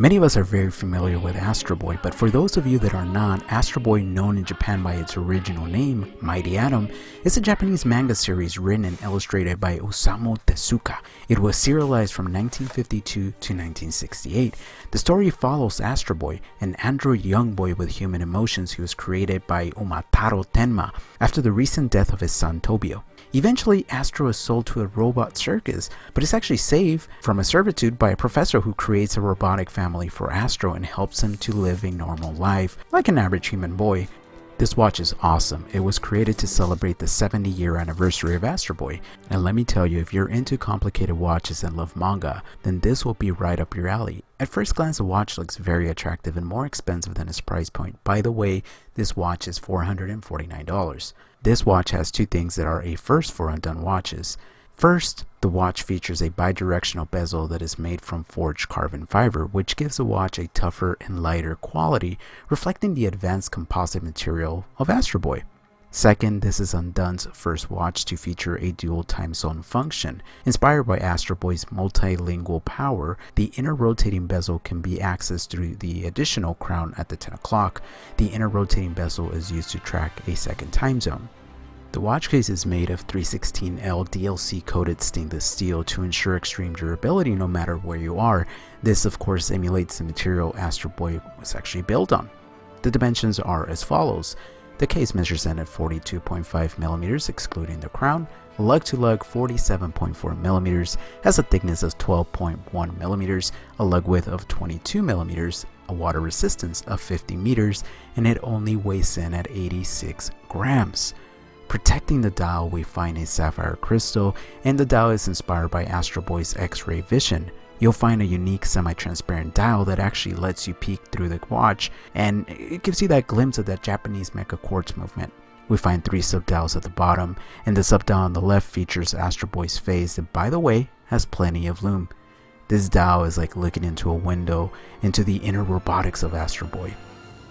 Many of us are very familiar with Astro Boy, but for those of you that are not, Astro Boy, known in Japan by its original name, Mighty Atom, is a Japanese manga series written and illustrated by Osamu Tezuka. It was serialized from 1952 to 1968. The story follows Astro Boy, an android young boy with human emotions who was created by Umataro Tenma after the recent death of his son Tobio. Eventually, Astro is sold to a robot circus, but is actually saved from a servitude by a professor who creates a robotic family for Astro and helps him to live a normal life, like an average human boy. This watch is awesome. It was created to celebrate the 70-year anniversary of Astro Boy. And let me tell you, if you're into complicated watches and love manga, then this will be right up your alley. At first glance, the watch looks very attractive and more expensive than its price point. By the way, this watch is $449. This watch has two things that are a first for Undone watches. First, the watch features a bidirectional bezel that is made from forged carbon fiber, which gives the watch a tougher and lighter quality, reflecting the advanced composite material of Astro Boy. Second, this is Undone's first watch to feature a dual time zone function. Inspired by Astro Boy's multilingual power, the inner rotating bezel can be accessed through the additional crown at the 10 o'clock. The inner rotating bezel is used to track a second time zone. The watch case is made of 316L DLC coated stainless steel to ensure extreme durability no matter where you are. This of course emulates the material Astro Boy was actually built on. The dimensions are as follows. The case measures in at 42.5mm excluding the crown, lug to lug 47.4mm, has a thickness of 12.1mm, a lug width of 22mm, a water resistance of 50 meters, and it only weighs in at 86 grams. Protecting the dial, we find a sapphire crystal, and the dial is inspired by Astro Boy's X-ray vision. You'll find a unique semi-transparent dial that actually lets you peek through the watch, and it gives you that glimpse of that Japanese mecha quartz movement. We find 3 sub-dials at the bottom, and the sub-dial on the left features Astro Boy's face that, by the way, has plenty of lume. This dial is like looking into a window into the inner robotics of Astro Boy.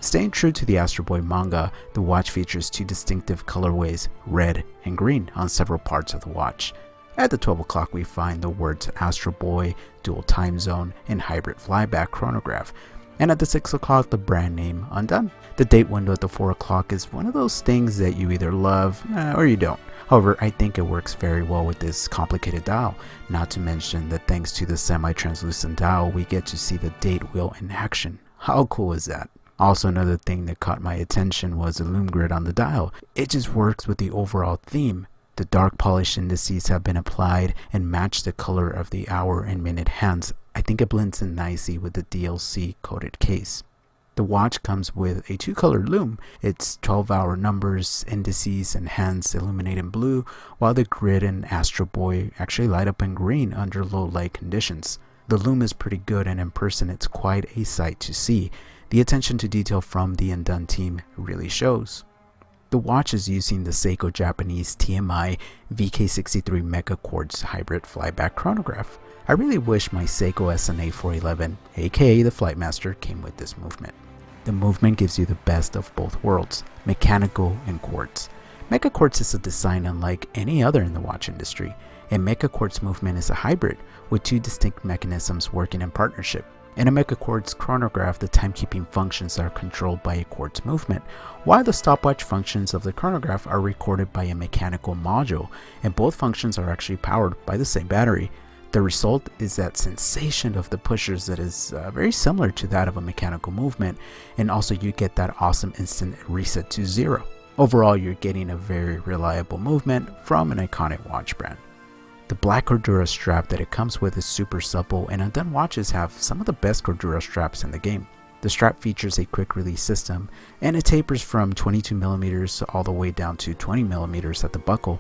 Staying true to the Astro Boy manga, the watch features 2 distinctive colorways, red and green, on several parts of the watch. At the 12 o'clock we find the words Astro Boy, Dual Time Zone, and Hybrid Flyback Chronograph. And at the 6 o'clock the brand name Undone. The date window at the 4 o'clock is one of those things that you either love or you don't. However, I think it works very well with this complicated dial. Not to mention that thanks to the semi-translucent dial we get to see the date wheel in action. How cool is that? Also, another thing that caught my attention was the lume grid on the dial. It just works with the overall theme. The dark polished indices have been applied and match the color of the hour and minute hands. I think it blends in nicely with the DLC coated case. The watch comes with a 2-color lume. It's 12-hour numbers, indices, and hands illuminate in blue, while the grid and Astro Boy actually light up in green under low light conditions. The lume is pretty good, and in person it's quite a sight to see. The attention to detail from the Undone team really shows. The watch is using the Seiko Japanese TMI VK63 Mecha Quartz Hybrid Flyback Chronograph. I really wish my Seiko SNA 411, aka the Flightmaster, came with this movement. The movement gives you the best of both worlds, mechanical and quartz. Mecha Quartz is a design unlike any other in the watch industry. A Mecha Quartz movement is a hybrid with 2 distinct mechanisms working in partnership. In a Mecha Quartz chronograph, the timekeeping functions are controlled by a quartz movement, while the stopwatch functions of the chronograph are recorded by a mechanical module, and both functions are actually powered by the same battery. The result is that sensation of the pushers that is very similar to that of a mechanical movement, and also you get that awesome instant reset to 0. Overall, you're getting a very reliable movement from an iconic watch brand. The black Cordura strap that it comes with is super supple, and Undone watches have some of the best Cordura straps in the game. The strap features a quick release system, and it tapers from 22mm all the way down to 20mm at the buckle.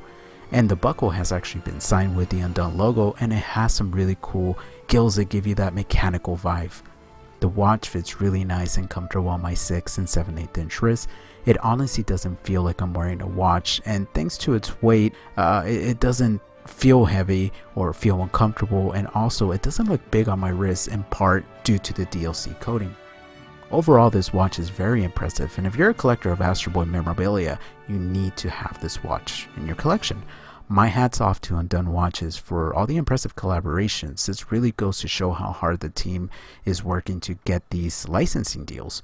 And the buckle has actually been signed with the Undone logo, and it has some really cool gills that give you that mechanical vibe. The watch fits really nice and comfortable on my 6 and 7/8 inch wrist. It honestly doesn't feel like I'm wearing a watch, and thanks to its weight, it doesn't feel heavy or feel uncomfortable, and also it doesn't look big on my wrist, in part due to the DLC coating. Overall, this watch is very impressive, and if you're a collector of Astro Boy memorabilia, you need to have this watch in your collection. My hat's off to Undone Watches for all the impressive collaborations. This really goes to show how hard the team is working to get these licensing deals.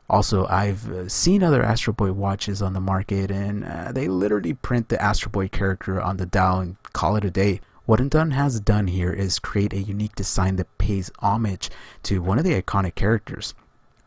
Also, I've seen other Astro Boy watches on the market, and they literally print the Astro Boy character on the dial and call it a day. What Undone has done here is create a unique design that pays homage to one of the iconic characters.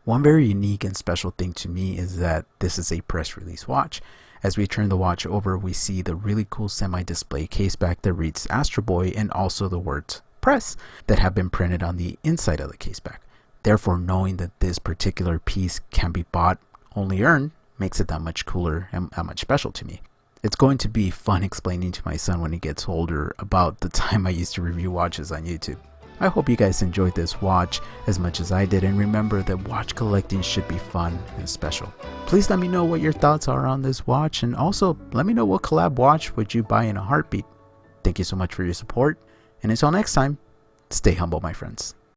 One very unique and special thing to me is that this is a press release watch. As we turn the watch over, we see the really cool semi-display caseback that reads Astro Boy and also the words press that have been printed on the inside of the caseback. Therefore, knowing that this particular piece can be bought, only earned, makes it that much cooler and that much special to me. It's going to be fun explaining to my son when he gets older about the time I used to review watches on YouTube. I hope you guys enjoyed this watch as much as I did, and remember that watch collecting should be fun and special. Please let me know what your thoughts are on this watch, and also let me know what collab watch would you buy in a heartbeat. Thank you so much for your support, and until next time, stay humble, my friends.